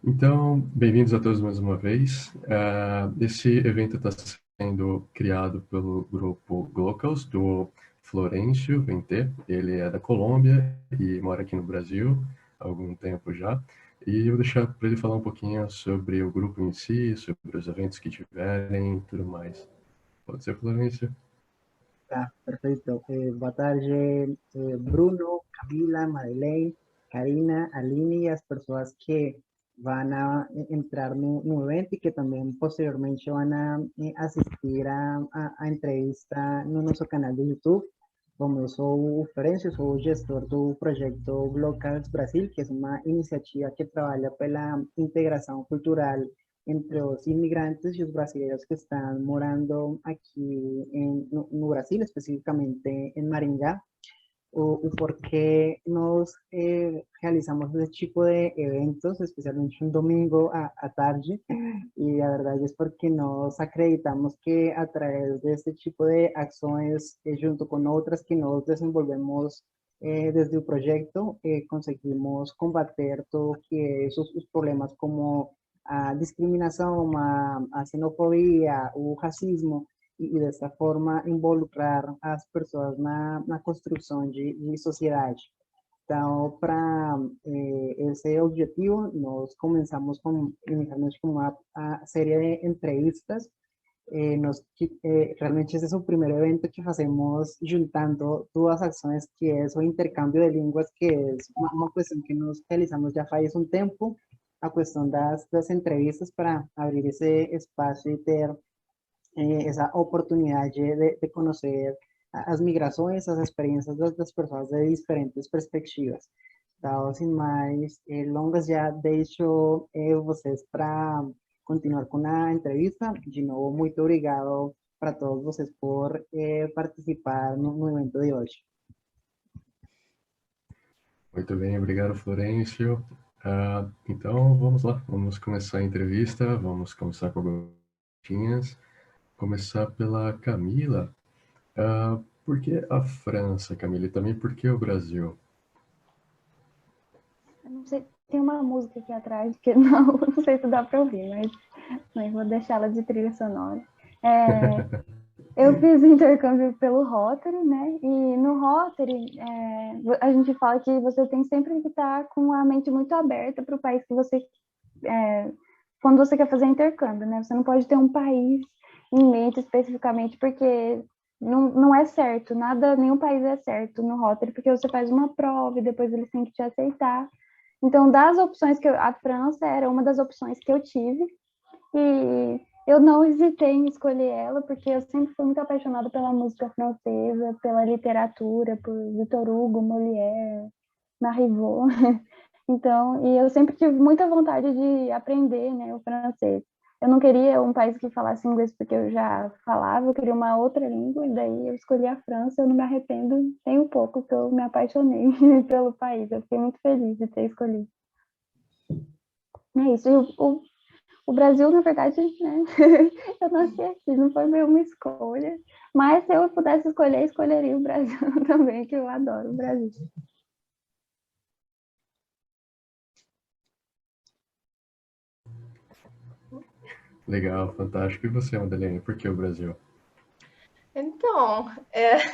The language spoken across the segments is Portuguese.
Então, bem-vindos a todos mais uma vez. Esse evento está sendo criado pelo grupo Glocals, do Florencio Vente. Ele é da Colômbia e mora aqui no Brasil há algum tempo já. E eu vou deixar para ele falar um pouquinho sobre o grupo em si, sobre os eventos que tiverem e tudo mais. Pode ser, Florencio? Tá, perfeito. Boa tarde, Bruno, Camila, Madeleine, Karina, Aline e as pessoas que vão entrar no evento e que também posteriormente vão assistir a entrevista no nosso canal do YouTube. Como eu sou o Florencio, sou o gestor do projeto Locals Brasil, que é uma iniciativa que trabalha pela integração cultural entre os inmigrantes y los brasileños que están morando aquí en Brasil, específicamente en Maringá, o por qué nos realizamos ese tipo de eventos, especialmente un domingo a tarde, y la verdad es porque nos acreditamos que a través de este tipo de acciones, junto con otras que nos desenvolvemos desde el proyecto, conseguimos combater todo que esos problemas como a discriminação, a xenofobia, o racismo, e dessa forma involucrar as pessoas na construção de sociedade. Então, para esse objetivo, nós começamos inicialmente com uma série de entrevistas. Realmente esse é o primeiro evento que fazemos juntando duas ações, que é o intercâmbio de línguas, que é uma questão que nós realizamos já faz um tempo, a questão das entrevistas para abrir esse espaço e ter essa oportunidade de conhecer as migrações, as experiências das pessoas de diferentes perspectivas. Então, sem mais longas, já deixo vocês para continuar com a entrevista. De novo, muito obrigado para todos vocês por participar no evento de hoje. Muito bem, obrigado, Florencio. Então, vamos lá, vamos começar a entrevista, vamos começar com algumas perguntinhas. Começar pela Camila. Por que a França, Camila? E também por que o Brasil? Eu não sei, tem uma música aqui atrás que não sei se dá para ouvir, mas nem vou deixar ela de trilha sonora. Eu fiz intercâmbio pelo Rotary, né? E no Rotary, a gente fala que você tem sempre que estar com a mente muito aberta para o país que você... quando você quer fazer intercâmbio, né? Você não pode ter um país em mente especificamente, porque não é certo, nenhum país é certo no Rotary, porque você faz uma prova e depois eles têm que te aceitar. Então, das opções a França era uma das opções que eu tive, e eu não hesitei em escolher ela, porque eu sempre fui muito apaixonada pela música francesa, pela literatura, por Victor Hugo, Molière, Marivaux. Então, e eu sempre tive muita vontade de aprender, né, o francês. Eu não queria um país que falasse inglês porque eu já falava, eu queria uma outra língua, e daí eu escolhi a França. Eu não me arrependo nem um pouco, que eu me apaixonei pelo país. Eu fiquei muito feliz de ter escolhido. É isso. E o Brasil, na verdade, né, eu nasci aqui, não foi meio uma escolha. Mas se eu pudesse escolher, escolheria o Brasil também, que eu adoro o Brasil. Legal, fantástico. E você, Madeleine, por que o Brasil? Então,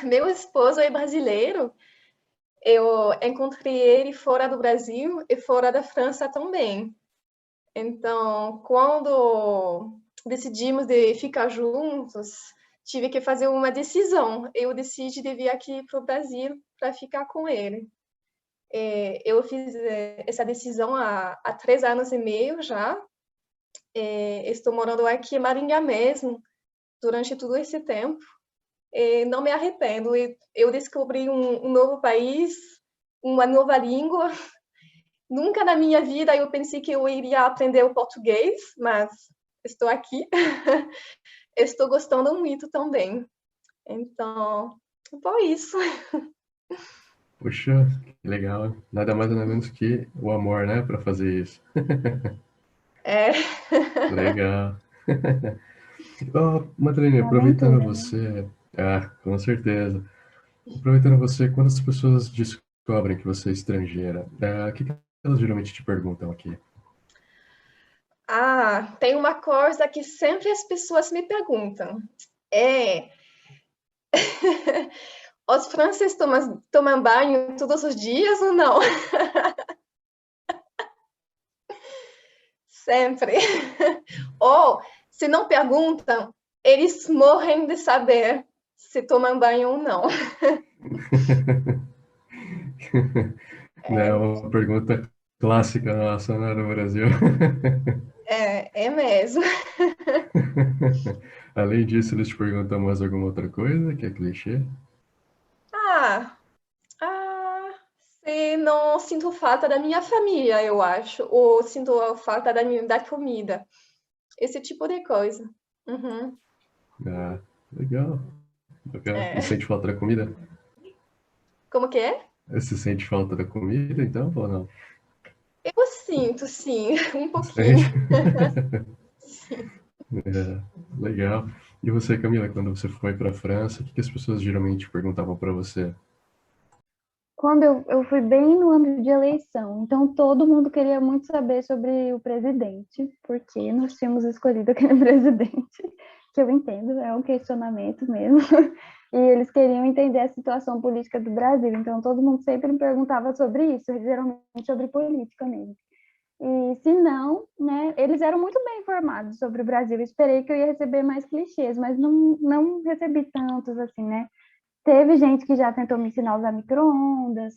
meu esposo é brasileiro. Eu encontrei ele fora do Brasil e fora da França também. Então, quando decidimos de ficar juntos, tive que fazer uma decisão. Eu decidi de vir aqui para o Brasil para ficar com ele. Eu fiz essa decisão há 3 anos e meio já. Estou morando aqui em Maringá mesmo, durante todo esse tempo. Não me arrependo. Eu descobri um novo país, uma nova língua. Nunca na minha vida eu pensei que eu iria aprender o português, mas estou aqui. Estou gostando muito também. Então, foi isso. Puxa, que legal. Nada mais nada menos que o amor, né, para fazer isso. Legal. Madeleine, aproveitando Aventura, você... com certeza. Aproveitando você, quando as pessoas descobrem que você é estrangeira, o que elas geralmente te perguntam aqui? Tem uma coisa que sempre as pessoas me perguntam. Os franceses tomam banho todos os dias ou não? Sempre. Ou, se não perguntam, eles morrem de saber se tomam banho ou não. É uma pergunta clássica nossa, né, no Brasil. É mesmo. Além disso, eles te perguntam mais alguma outra coisa, que é clichê? Ah, se não sinto falta da minha família, eu acho. Ou sinto falta da comida. Esse tipo de coisa. Uhum. Ah, legal. Bacana. E É. sente falta da comida? Como que é? Você sente falta da comida, então, ou não? Eu sinto, sim, um Sente? pouquinho. Sim. É, legal. E você, Camila, quando você foi para a França, o que as pessoas geralmente perguntavam para você? Quando eu fui bem no ano de eleição, então todo mundo queria muito saber sobre o presidente, porque nós tínhamos escolhido aquele presidente, que eu entendo, é um questionamento mesmo, e eles queriam entender a situação política do Brasil, então todo mundo sempre me perguntava sobre isso, geralmente sobre política mesmo. E se não, né, eles eram muito bem informados sobre o Brasil, eu esperei que eu ia receber mais clichês, mas não recebi tantos assim, né? Teve gente que já tentou me ensinar a usar micro-ondas,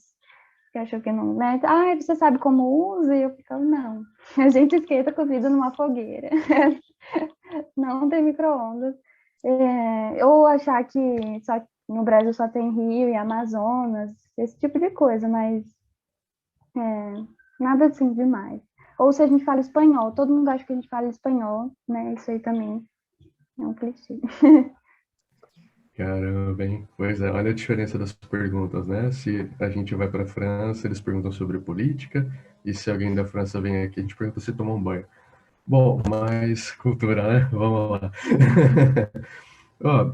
que achou que não, né? Você sabe como usa? E eu ficava, não. A gente esquenta cozido numa fogueira. Não tem micro-ondas. Ou achar que só, no Brasil só tem rio e Amazonas, esse tipo de coisa, mas nada assim demais. Ou se a gente fala espanhol, todo mundo acha que a gente fala espanhol, né? Isso aí também é um clichê. Caramba, hein? Pois é, olha a diferença das perguntas, né? Se a gente vai para a França, eles perguntam sobre política, e se alguém da França vem aqui, a gente pergunta se tomou um banho. Bom, mais cultura, né? Vamos lá. Ó,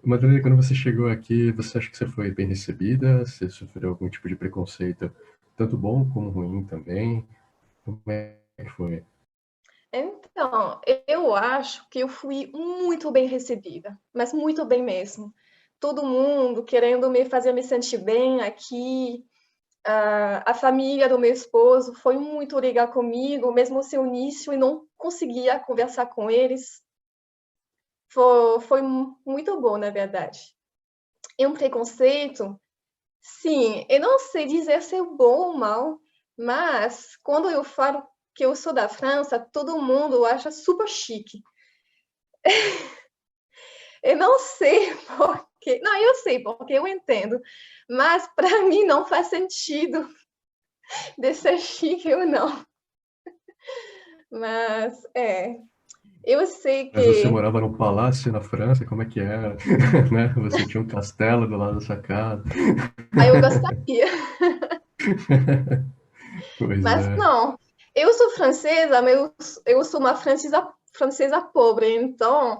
Madalena, quando você chegou aqui, você acha que você foi bem recebida? Você sofreu algum tipo de preconceito, tanto bom como ruim também? Como é que foi? Então, eu acho que eu fui muito bem recebida, mas muito bem mesmo. Todo mundo querendo me fazer me sentir bem aqui. A família do meu esposo foi muito legal comigo, mesmo no seu início, e não conseguia conversar com eles. Foi muito bom, na verdade. E um preconceito, sim, eu não sei dizer se é bom ou mal, mas quando eu falo que eu sou da França, todo mundo acha super chique. Eu não sei por quê. Não, eu sei porque eu entendo, mas para mim não faz sentido de ser chique ou não. Mas eu sei Mas você que morava num palácio na França, como é que era? Né? Você tinha um castelo do lado da sua casa. aí eu gostaria, Pois mas é. não. Eu sou francesa, mas eu sou uma francesa pobre, então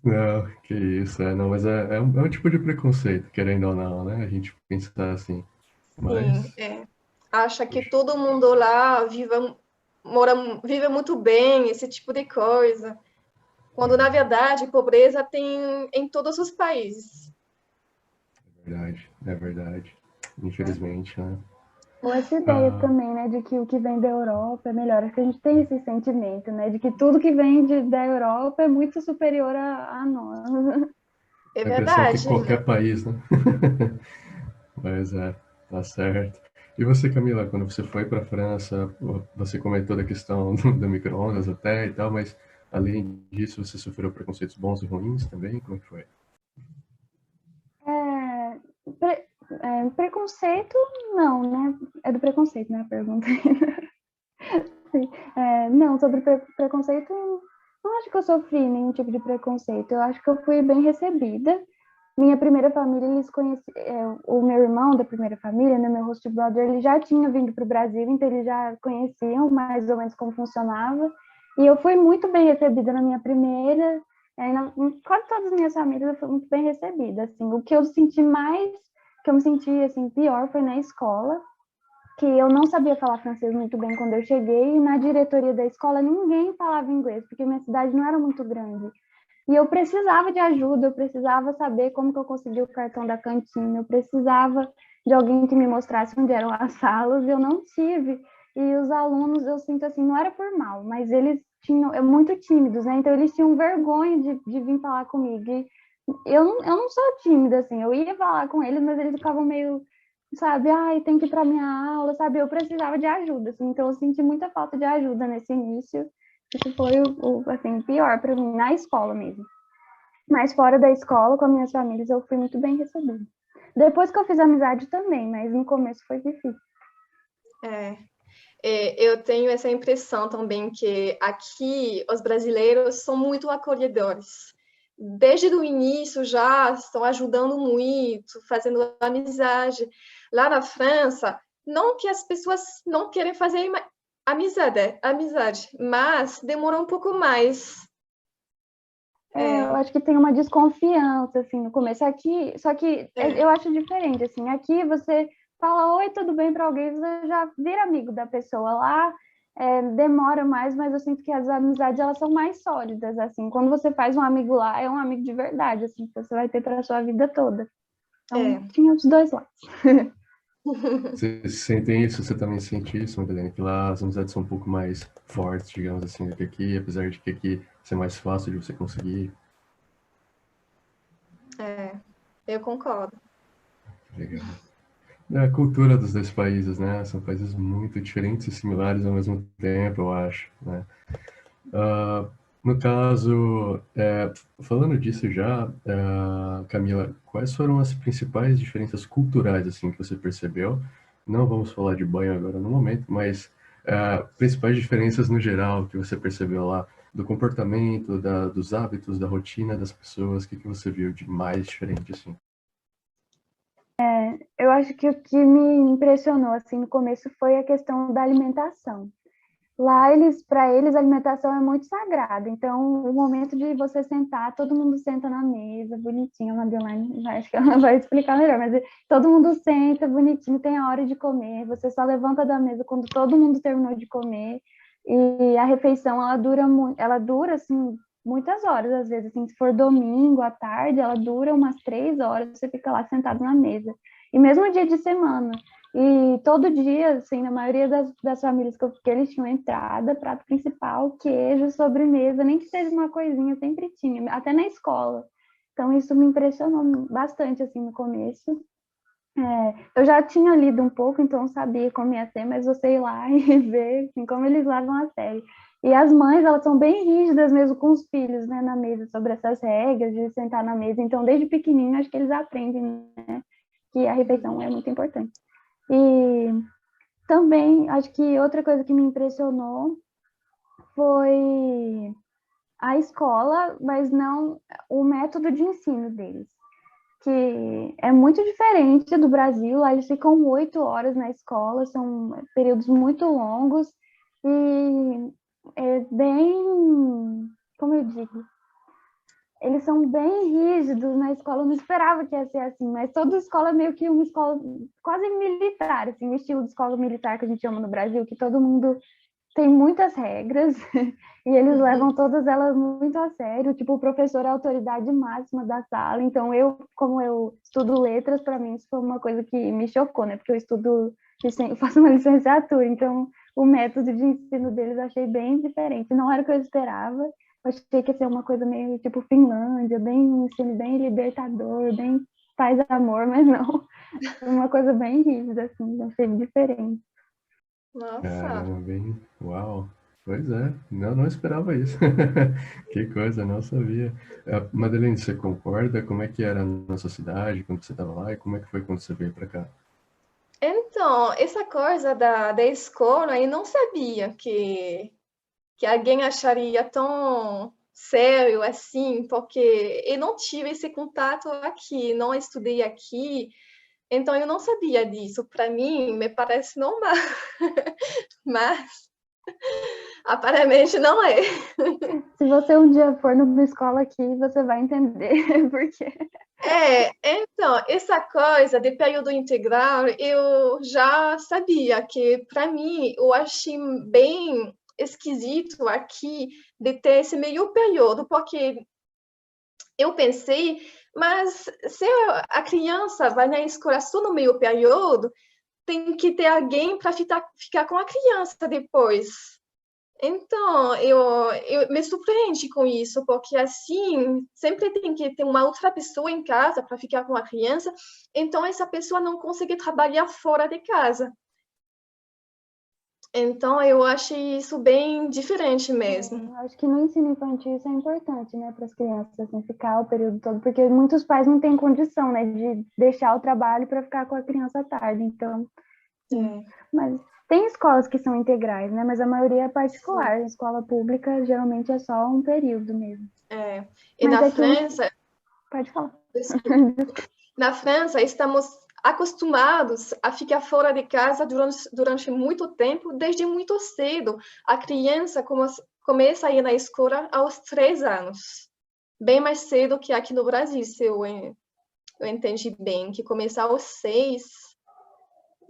Não, que isso, não, mas é um tipo de preconceito, querendo ou não, né? A gente pensar assim. sim, Mas, acha que poxa, todo mundo lá vive muito bem, esse tipo de coisa. Quando na verdade pobreza tem em todos os países, é verdade. Infelizmente, né? Ou essa ideia Ah, também, né, de que o que vem da Europa é melhor. Acho que a gente tem esse sentimento, né, de que tudo que vem da Europa é muito superior a nós. é a impressão é que verdade. qualquer país, né? Mas tá certo. E você, Camila, quando você foi para a França, você comentou da questão do micro-ondas até e tal, mas além disso, você sofreu preconceitos bons e ruins também? Como é que foi? É, preconceito, não, né? É do preconceito, né, a pergunta. Sim. Não, sobre preconceito, não acho que eu sofri nenhum tipo de preconceito. Eu acho que eu fui bem recebida. Minha primeira família, eles conheciam, o meu irmão da primeira família, né, meu host brother, ele já tinha vindo para o Brasil, então eles já conheciam mais ou menos como funcionava. E eu fui muito bem recebida na minha primeira, quase todas as minhas famílias eu fui muito bem recebida. Assim, o que eu senti mais, que eu me senti assim, pior foi na escola, que eu não sabia falar francês muito bem quando eu cheguei, e na diretoria da escola ninguém falava inglês, porque minha cidade não era muito grande. E eu precisava de ajuda, eu precisava saber como que eu conseguia o cartão da cantina, eu precisava de alguém que me mostrasse onde eram as salas, e eu não tive. E os alunos, eu sinto assim, não era por mal, mas eles tinham, muito tímidos, né? Então eles tinham vergonha de vir falar comigo. E eu não sou tímida, assim, eu ia falar com eles, mas eles ficavam meio, sabe, ai, tem que ir para minha aula, sabe? Eu precisava de ajuda, assim, então eu senti muita falta de ajuda nesse início. Isso foi assim, pior para mim, na escola mesmo. Mas fora da escola, com as minhas famílias, eu fui muito bem recebida. Depois que eu fiz amizade também, mas no começo foi difícil. Eu tenho essa impressão também que aqui os brasileiros são muito acolhedores. Desde o início já estão ajudando muito, fazendo amizade. Lá na França, não que as pessoas não querem fazer amizade, mas demora um pouco mais. Eu acho que tem uma desconfiança, assim, no começo. Aqui, só que eu acho diferente, assim. Aqui você fala oi, tudo bem para alguém, você já vira amigo da pessoa. Lá demora mais, mas eu sinto que as amizades, elas são mais sólidas, assim. Quando você faz um amigo lá, é um amigo de verdade, assim, que você vai ter para a sua vida toda. Então, tinha os dois lados. Vocês sentem isso? Você também sente isso, Madeleine? Que lá as amizades são um pouco mais fortes, digamos assim, do que aqui, apesar de que aqui ser mais fácil de você conseguir. Eu concordo. Legal. É a cultura dos dois países, né? São países muito diferentes e similares ao mesmo tempo, eu acho, né? No caso, falando disso já, Camila, quais foram as principais diferenças culturais assim que você percebeu? Não vamos falar de banho agora no momento, mas principais diferenças no geral que você percebeu lá do comportamento, dos hábitos, da rotina das pessoas, o que você viu de mais diferente assim? Eu acho que o que me impressionou assim no começo foi a questão da alimentação. Lá, para eles, a alimentação é muito sagrada. Então, o momento de você sentar, todo mundo senta na mesa, bonitinho. A Madeleine, acho que ela vai explicar melhor, mas todo mundo senta bonitinho, tem a hora de comer. Você só levanta da mesa quando todo mundo terminou de comer. E a refeição, ela dura assim, muitas horas, às vezes. Assim, se for domingo à tarde, ela dura umas 3 horas, você fica lá sentado na mesa. E mesmo dia de semana. E todo dia, assim, na maioria das famílias que eu fiquei, eles tinham entrada, prato principal, queijo, sobremesa, nem que seja uma coisinha, sempre tinha, até na escola. Então, isso me impressionou bastante, assim, no começo. Eu já tinha lido um pouco, então sabia como ia ser, mas você ir lá e ver, assim, como eles levam a sério. E as mães, elas são bem rígidas mesmo com os filhos, né, na mesa, sobre essas regras de sentar na mesa. Então, desde pequenininho, acho que eles aprendem, né, que a refeição é muito importante. E também, acho que outra coisa que me impressionou foi a escola, mas não o método de ensino deles, que é muito diferente do Brasil. Lá eles ficam 8 horas na escola, são períodos muito longos e é bem, como eu digo, eles são bem rígidos na escola. Eu não esperava que ia ser assim, mas toda escola é meio que uma escola quase militar, assim, o estilo de escola militar que a gente chama no Brasil, que todo mundo tem muitas regras e eles levam todas elas muito a sério. Tipo, o professor é a autoridade máxima da sala. Então, como eu estudo letras, para mim isso foi uma coisa que me chocou, né? Porque eu faço uma licenciatura, então o método de ensino deles eu achei bem diferente. Não era o que eu esperava. Eu achei que ia ser uma coisa meio tipo Finlândia, um ensino bem libertador, bem paz e amor, mas não. Foi uma coisa bem rígida, assim, achei diferente. Nossa. Bem, uau, pois é, não esperava isso. Que coisa, não sabia. Madeleine, você concorda? Como é que era na sua cidade quando você estava lá e como é que foi quando você veio para cá? Então, essa coisa da escola, eu não sabia que alguém acharia tão sério assim, porque eu não tive esse contato aqui, não estudei aqui, então eu não sabia disso. Para mim, me parece normal. Mas Aparentemente não é. Se você um dia for numa escola aqui, você vai entender por quê. Então, essa coisa de período integral, eu já sabia que, para mim, eu achei bem esquisito aqui de ter esse meio período, porque eu pensei, mas se a criança vai na escola só no meio período, tem que ter alguém para ficar com a criança depois. Então, eu me surpreende com isso, porque assim, sempre tem que ter uma outra pessoa em casa para ficar com a criança, então essa pessoa não consegue trabalhar fora de casa. Então, eu achei isso bem diferente mesmo. Eu acho que no ensino infantil isso é importante, né, para as crianças, assim, ficar o período todo, porque muitos pais não têm condição, né, de deixar o trabalho para ficar com a criança à tarde, então... Mas tem escolas que são integrais, né? Mas a maioria é particular. A escola pública geralmente é só um período mesmo. E mas na França... Pode falar. Na França, estamos acostumados a ficar fora de casa durante muito tempo, desde muito cedo. A criança começa a ir na escola aos 3 anos. Bem mais cedo que aqui no Brasil, se eu entendi bem, que começa aos 6,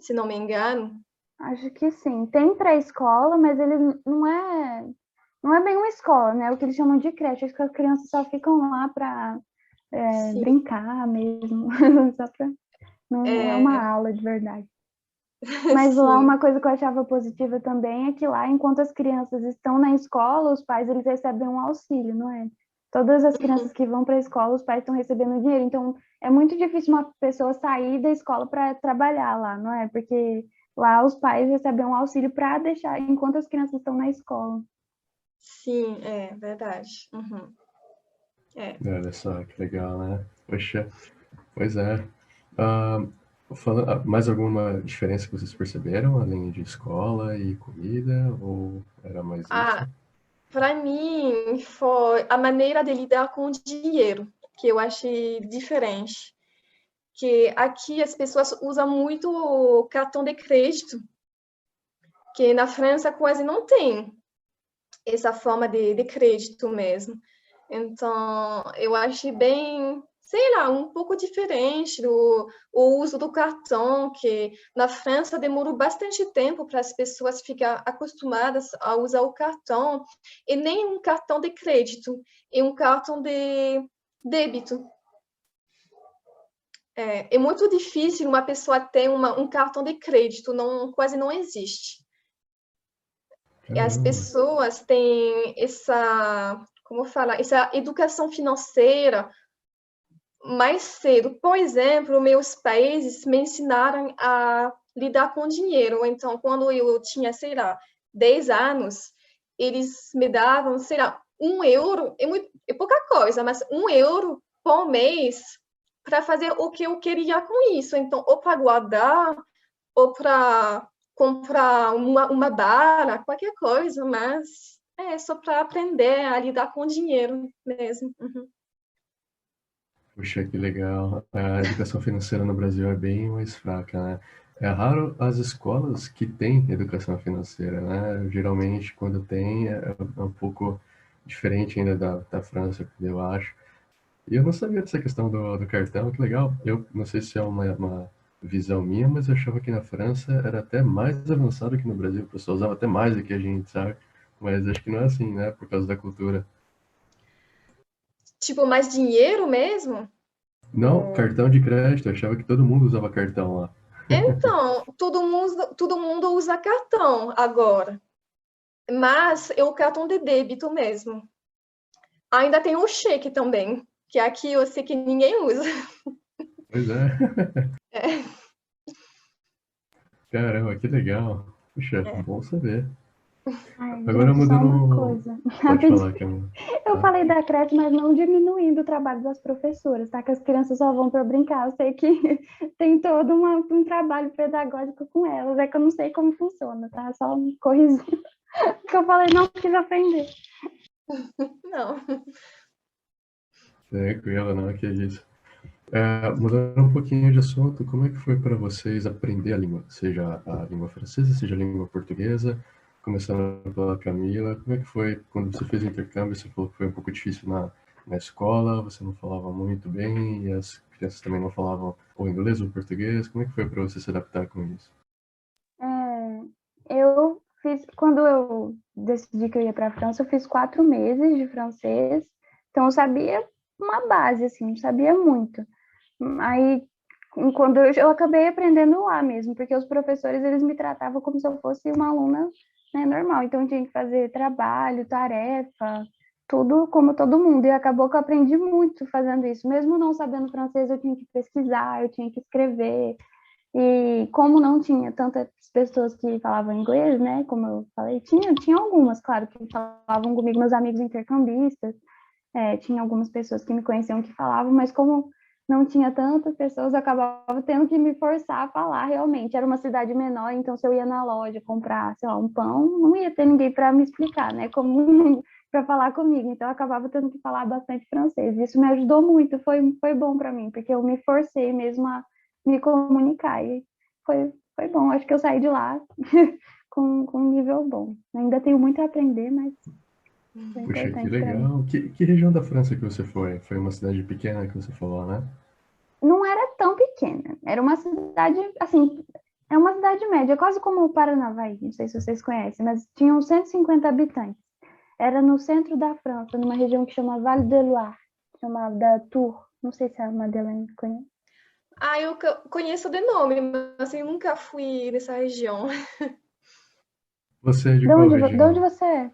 se não me engano. Acho que sim. Tem pré-escola, mas ele não é bem uma escola, né? O que eles chamam de creche. Acho que as crianças só ficam lá para brincar mesmo. Só pra... Não é uma aula de verdade. Mas lá uma coisa que eu achava positiva também é que lá, enquanto as crianças estão na escola, os pais eles recebem um auxílio, não é? Todas as crianças que vão para a escola, os pais estão recebendo dinheiro. Então, é muito difícil uma pessoa sair da escola para trabalhar lá, não é? Porque lá os pais recebem um auxílio para deixar enquanto as crianças estão na escola. Sim, é verdade. Olha só, que legal, né? Poxa, pois é. Mais alguma diferença que vocês perceberam, além de escola e comida, ou era mais isso? Para mim, foi a maneira de lidar com o dinheiro, que eu achei diferente. Que aqui as pessoas usam muito o cartão de crédito, que na França quase não tem essa forma de crédito mesmo. Então, eu achei bem, sei lá, um pouco diferente o uso do cartão, que na França demorou bastante tempo para as pessoas ficarem acostumadas a usar o cartão, e nem um cartão de crédito, e um cartão de débito. É muito difícil uma pessoa ter um cartão de crédito, quase não existe. E as pessoas têm essa educação financeira mais cedo. Por exemplo, meus pais me ensinaram a lidar com dinheiro. Então, quando eu tinha, sei lá, 10 anos, eles me davam, sei lá, €1, é pouca coisa, mas €1 por mês para fazer o que eu queria com isso. Então, ou para guardar, ou para comprar uma bala, qualquer coisa, mas é só para aprender a lidar com dinheiro mesmo. Puxa, que legal. A educação financeira no Brasil é bem mais fraca, né? É raro as escolas que têm educação financeira, né? Geralmente, quando tem, é um pouco diferente ainda da França, eu acho. E eu não sabia dessa questão do cartão, que legal. Eu não sei se é uma visão minha, mas eu achava que na França era até mais avançado que no Brasil. O pessoal usava até mais do que a gente, sabe? Mas acho que não é assim, né? Por causa da cultura. Tipo, mais dinheiro mesmo? Não, cartão de crédito. Eu achava que todo mundo usava cartão lá. Então, todo mundo usa cartão agora, mas é o cartão de débito mesmo. Ainda tem o cheque também, que aqui eu sei que ninguém usa. Pois é. Caramba, que legal. Puxa, bom saber. Ai, Agora gente, só uma mudando. coisa. Pode falar, Camila. Eu falei da creche, mas não diminuindo o trabalho das professoras, tá? Que as crianças só vão para brincar. Eu sei que tem todo um trabalho pedagógico com elas, é que eu não sei como funciona, tá? Só me corrigindo. Que eu falei, não quis ofender. Não. Tranquilo, não, que isso. Mudando um pouquinho de assunto, como é que foi para vocês aprender a língua? Seja a língua francesa, seja a língua portuguesa, começando pela Camila, como é que foi quando você fez o intercâmbio? Você falou que foi um pouco difícil na escola, você não falava muito bem e as crianças também não falavam ou inglês ou português. Como é que foi para você se adaptar com isso? Eu fiz, quando eu decidi que eu ia para a França, eu fiz 4 meses de francês, então eu sabia uma base, assim, não sabia muito. Aí, quando eu acabei aprendendo lá mesmo, porque os professores, eles me tratavam como se eu fosse uma aluna, né, normal, então eu tinha que fazer trabalho, tarefa, tudo como todo mundo, e acabou que eu aprendi muito fazendo isso, mesmo não sabendo francês, eu tinha que pesquisar, eu tinha que escrever, e como não tinha tantas pessoas que falavam inglês, né, como eu falei, tinha algumas, claro, que falavam comigo, meus amigos intercambistas, tinha algumas pessoas que me conheciam que falavam, mas como não tinha tantas pessoas, eu acabava tendo que me forçar a falar realmente. Era uma cidade menor, então se eu ia na loja comprar, sei lá, um pão, não ia ter ninguém para me explicar, né, como para falar comigo. Então eu acabava tendo que falar bastante francês. Isso me ajudou muito, foi bom para mim, porque eu me forcei mesmo a me comunicar e foi bom. Acho que eu saí de lá com um nível bom. Ainda tenho muito a aprender, mas foi Puxa, que importante para mim. legal. Que região da França que você foi? Foi uma cidade pequena que você falou, né? Não era tão pequena, era uma cidade, assim, é uma cidade média, quase como o Paranavaí, não sei se vocês conhecem, mas tinha uns 150 habitantes. Era no centro da França, numa região que chama Val de Loire, chamada Tours. Não sei se a Madeleine conhece. Ah, eu conheço de nome, mas eu nunca fui nessa região. Você é de De qual onde região? você é?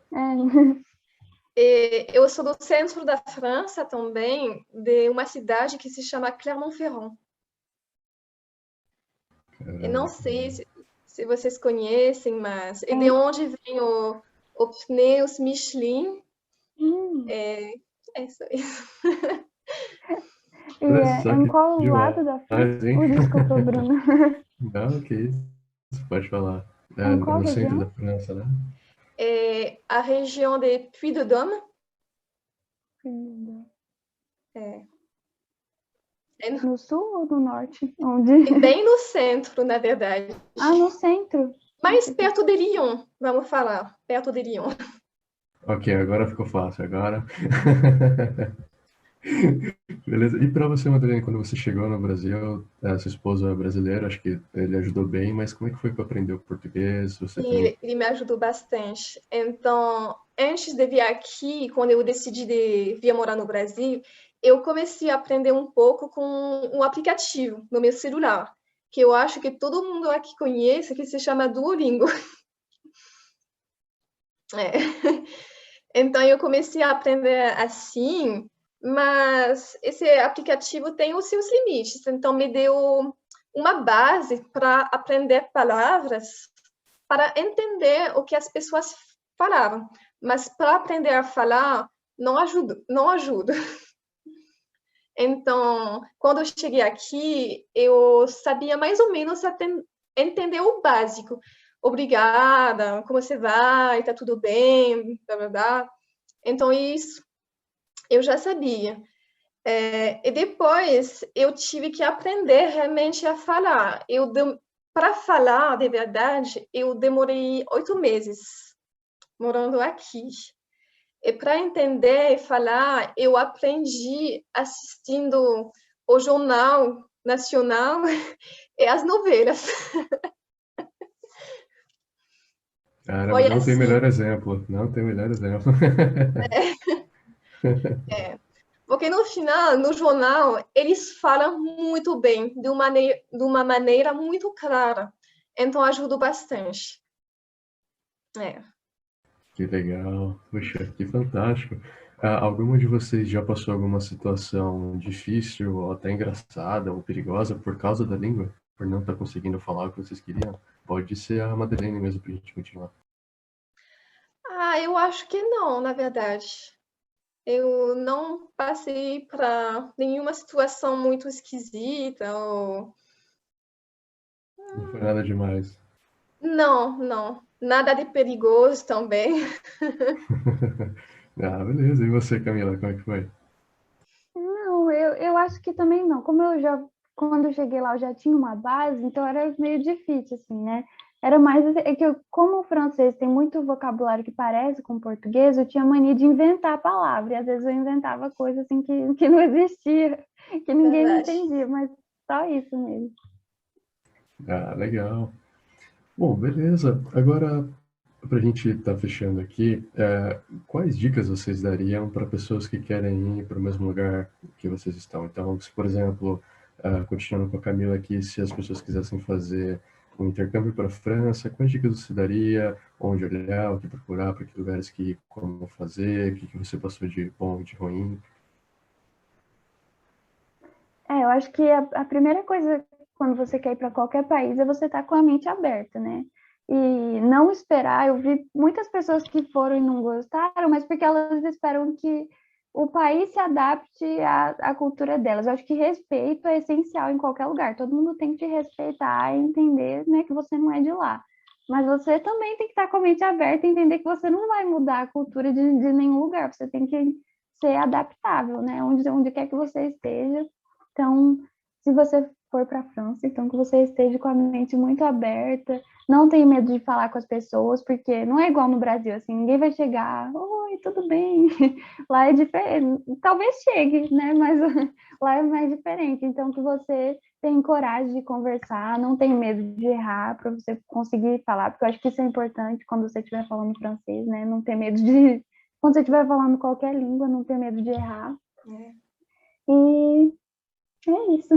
Eu sou do centro da França também, de uma cidade que se chama Clermont-Ferrand. Eu não Caramba, que sei legal. se vocês conhecem, mas é de Tem, onde vem o pneus Michelin. hum, É, é isso aí. e Olha é só em que qual lado da França? demais, hein? Ui, desculpa, Bruna. Não, que isso. Pode falar. É É em qual no centro da região? França, né? É a região de Puy-de-Dôme. É, é No sul ou no norte? Onde? bem no centro, na verdade. Ah, no centro. Mais Nossa, que perto de Lyon, vamos falar. Perto de Lyon. Ok, agora ficou fácil. Agora. Beleza. E para você, Madeleine, quando você chegou no Brasil, seu esposo é brasileiro, acho que ele ajudou bem, mas como é que foi para aprender o português? Você também. Ele me ajudou bastante. Então, antes de vir aqui, quando eu decidi de vir morar no Brasil, eu comecei a aprender um pouco com um aplicativo no meu celular, que eu acho que todo mundo aqui conhece, que se chama Duolingo. É. Então, eu comecei a aprender assim, mas esse aplicativo tem os seus limites. Então, me deu uma base para aprender palavras, para entender o que as pessoas falavam. Mas para aprender a falar, não ajuda, não ajuda. Então, quando eu cheguei aqui, eu sabia mais ou menos entender o básico. Obrigada, como você vai? Tá tudo bem? Blá, blá, blá. Então, isso eu já sabia. E depois eu tive que aprender realmente a falar. Para falar, de verdade, eu demorei 8 meses morando aqui. E para entender e falar, eu aprendi assistindo o Jornal Nacional e as novelas. Caramba, Foi não tem assim. melhor exemplo. Não tem melhor exemplo. Porque no final, no jornal, eles falam muito bem, de uma maneira muito clara. Então, ajuda bastante. É. Que legal. Puxa, que fantástico. Alguma de vocês já passou alguma situação difícil, ou até engraçada, ou perigosa por causa da língua? Por não estar conseguindo falar o que vocês queriam? Pode ser a Madeleine mesmo para a gente continuar. Ah, eu acho que não, na verdade. Eu não passei para nenhuma situação muito esquisita ou... Não foi nada demais. Não, não. Nada de perigoso também. Ah, beleza. E você, Camila, como é que foi? Não, eu acho que também não. Como quando eu cheguei lá, eu já tinha uma base, então era meio difícil, assim, né? Era mais é que como o francês tem muito vocabulário que parece com o português, eu tinha mania de inventar a palavra, e às vezes eu inventava coisas assim que não existia, que ninguém me Verdade. entendia, mas só isso mesmo. Ah, legal. Bom, beleza. Agora, para a gente estar fechando aqui, quais dicas vocês dariam para pessoas que querem ir para o mesmo lugar que vocês estão? Então, se, por exemplo, continuando com a Camila aqui, se as pessoas quisessem fazer um intercâmbio para a França, quais dicas você daria? Onde olhar, o que procurar, para que lugares que ir, como fazer, o que você passou de bom e de ruim? Eu acho que a primeira coisa quando você quer ir para qualquer país é você estar com a mente aberta, né? E não esperar. Eu vi muitas pessoas que foram e não gostaram, mas porque elas esperam que o país se adapte à cultura delas. Eu acho que respeito é essencial em qualquer lugar. Todo mundo tem que te respeitar e entender, né, que você não é de lá. Mas você também tem que estar com a mente aberta e entender que você não vai mudar a cultura de nenhum lugar. Você tem que ser adaptável, né? Onde quer que você esteja. Então, se você for para a França, então que você esteja com a mente muito aberta, não tenha medo de falar com as pessoas, porque não é igual no Brasil, assim, ninguém vai chegar, oi, tudo bem? Lá é diferente, talvez chegue, né? Mas lá é mais diferente. Então, que você tenha coragem de conversar, não tenha medo de errar, para você conseguir falar, porque eu acho que isso é importante quando você estiver falando francês, né? Não ter medo de. Quando você estiver falando qualquer língua, não ter medo de errar. É. E é isso.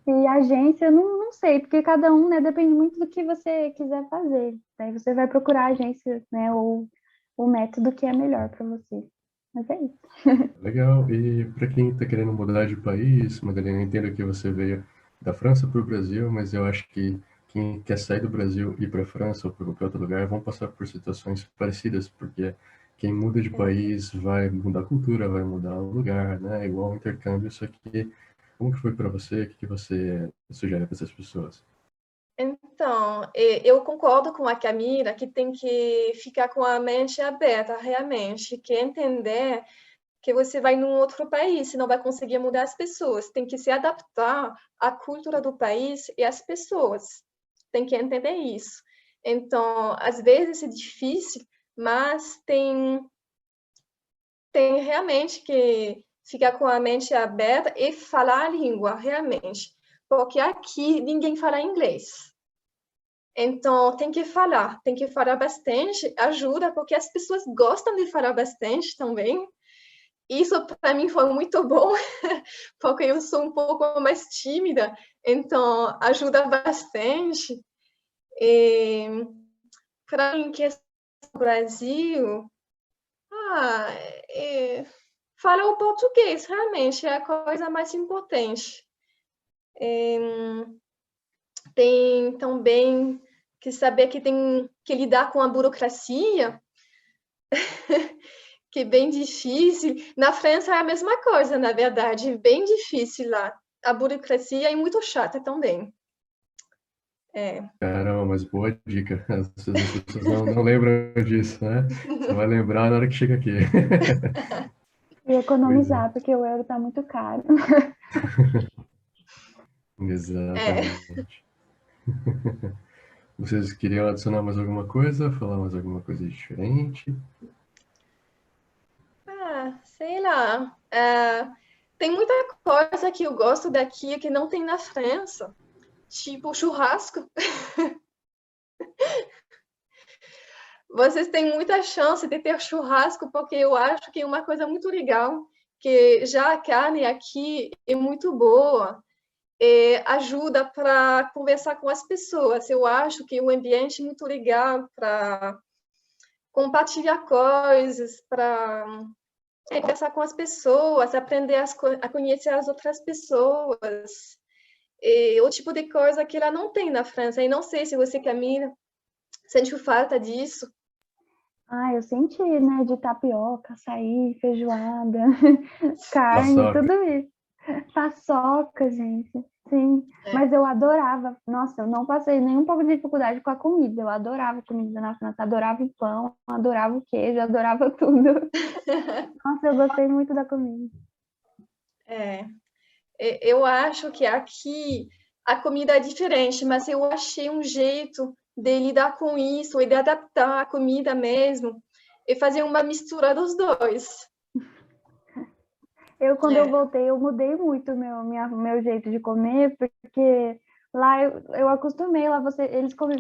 E agência, não sei, porque cada um, né, depende muito do que você quiser fazer. Daí você vai procurar a agência, né, ou o método que é melhor para você. Mas é isso. Legal. E para quem está querendo mudar de país, Madalena, eu entendo que você veio da França para o Brasil, mas eu acho que quem quer sair do Brasil e ir para a França ou para qualquer outro lugar vão passar por situações parecidas, porque quem muda de país vai mudar a cultura, vai mudar o lugar, né? É igual um intercâmbio, só que como que foi para você? O que você sugere para essas pessoas? Então, eu concordo com a Camila que tem que ficar com a mente aberta, realmente, que entender que você vai num outro país, você não vai conseguir mudar as pessoas, tem que se adaptar à cultura do país e às pessoas, tem que entender isso. Então, às vezes é difícil, mas tem realmente que ficar com a mente aberta e falar a língua, realmente, porque aqui ninguém fala inglês. Então, tem que falar bastante, ajuda, porque as pessoas gostam de falar bastante também. Isso para mim foi muito bom, porque eu sou um pouco mais tímida, então ajuda bastante. E para mim, que é do Brasil, ah, é, fala o português, realmente é a coisa mais importante. Tem também que saber que tem que lidar com a burocracia, que é bem difícil. Na França é a mesma coisa, na verdade, bem difícil lá. A burocracia é muito chata também. É. Caramba, mas boa dica. Às vezes as pessoas não lembram disso, né? Você vai lembrar na hora que chega aqui. E Pois é. economizar, porque o euro está muito caro. É. Exatamente. Vocês queriam adicionar mais alguma coisa? Falar mais alguma coisa diferente? Sei lá. Tem muita coisa que eu gosto daqui que não tem na França, tipo churrasco. Vocês têm muita chance de ter churrasco, porque eu acho que é uma coisa muito legal, que já a carne aqui é muito boa, ajuda para conversar com as pessoas. Eu acho que o ambiente é muito legal para compartilhar coisas, para conversar com as pessoas, aprender a conhecer as outras pessoas. O tipo de coisa que ela não tem na França. E não sei se você, Camila, sente falta disso. Eu senti, né, de tapioca, açaí, feijoada, carne, Paçoca. tudo isso. Paçoca, gente. Sim, mas eu adorava. Nossa, eu não passei nem um pouco de dificuldade com a comida. Eu adorava comida na França, adorava o pão, adorava o queijo, adorava tudo. Nossa, eu gostei muito da comida. Eu acho que aqui a comida é diferente, mas eu achei um jeito de lidar com isso e de adaptar a comida mesmo e fazer uma mistura dos dois. Quando eu voltei, eu mudei muito meu jeito de comer, porque lá eu acostumei, lá vocês comem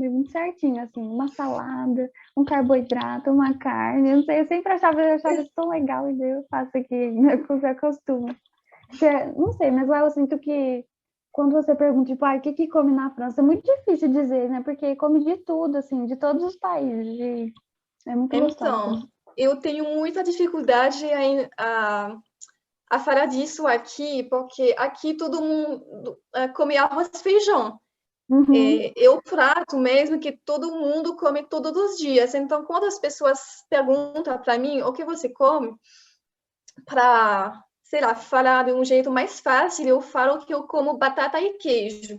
muito certinho, assim, uma salada, um carboidrato, uma carne, eu não sei, eu achava isso tão legal, e daí eu faço aqui, né, com o costume. Não sei, mas lá eu sinto que quando você pergunta, tipo, o que come na França, é muito difícil dizer, né, porque come de tudo, assim, de todos os países, e é muito gostoso. Então, eu tenho muita dificuldade a falar disso aqui, porque aqui todo mundo come arroz e feijão. Uhum. É o prato mesmo que todo mundo come todos os dias. Então, quando as pessoas perguntam para mim o que você come, para, sei lá, falar de um jeito mais fácil, eu falo que eu como batata e queijo.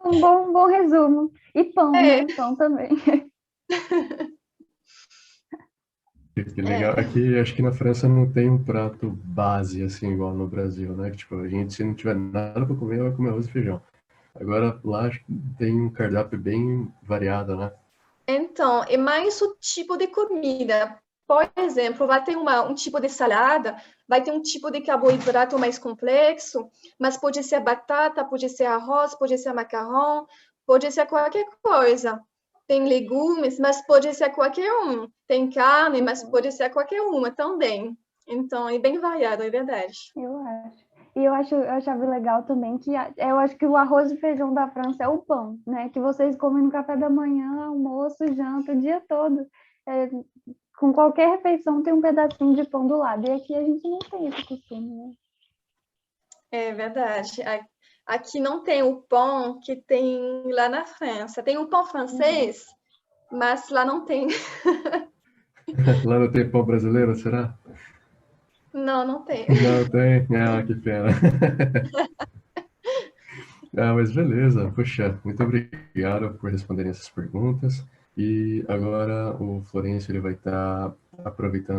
Um bom resumo. E pão, É, né? Pão também. Que legal. Aqui, acho que na França não tem um prato base, assim, igual no Brasil, né? Que, tipo, a gente, se não tiver nada para comer, vai comer arroz e feijão. Agora, lá acho que tem um cardápio bem variado, né? Então, é mais o tipo de comida. Por exemplo, vai ter um tipo de salada, vai ter um tipo de carboidrato mais complexo, mas pode ser batata, pode ser arroz, pode ser macarrão, pode ser qualquer coisa. Tem legumes, mas pode ser qualquer um. Tem carne, mas pode ser qualquer uma também. Então, é bem variado, é verdade. Eu acho. E eu achava legal também que eu acho que o arroz e feijão da França é o pão, né? Que vocês comem no café da manhã, almoço, janta, o dia todo. É, com qualquer refeição tem um pedacinho de pão do lado. E aqui a gente não tem esse costume, né? É verdade. Aqui não tem o pão que tem lá na França. Tem o pão francês, mas lá não tem. Lá não tem pão brasileiro, será? Não, não tem. Não tem? Ah, que pena. Ah, mas beleza. Puxa, muito obrigado por responderem essas perguntas. E agora o Florencio ele vai estar aproveitando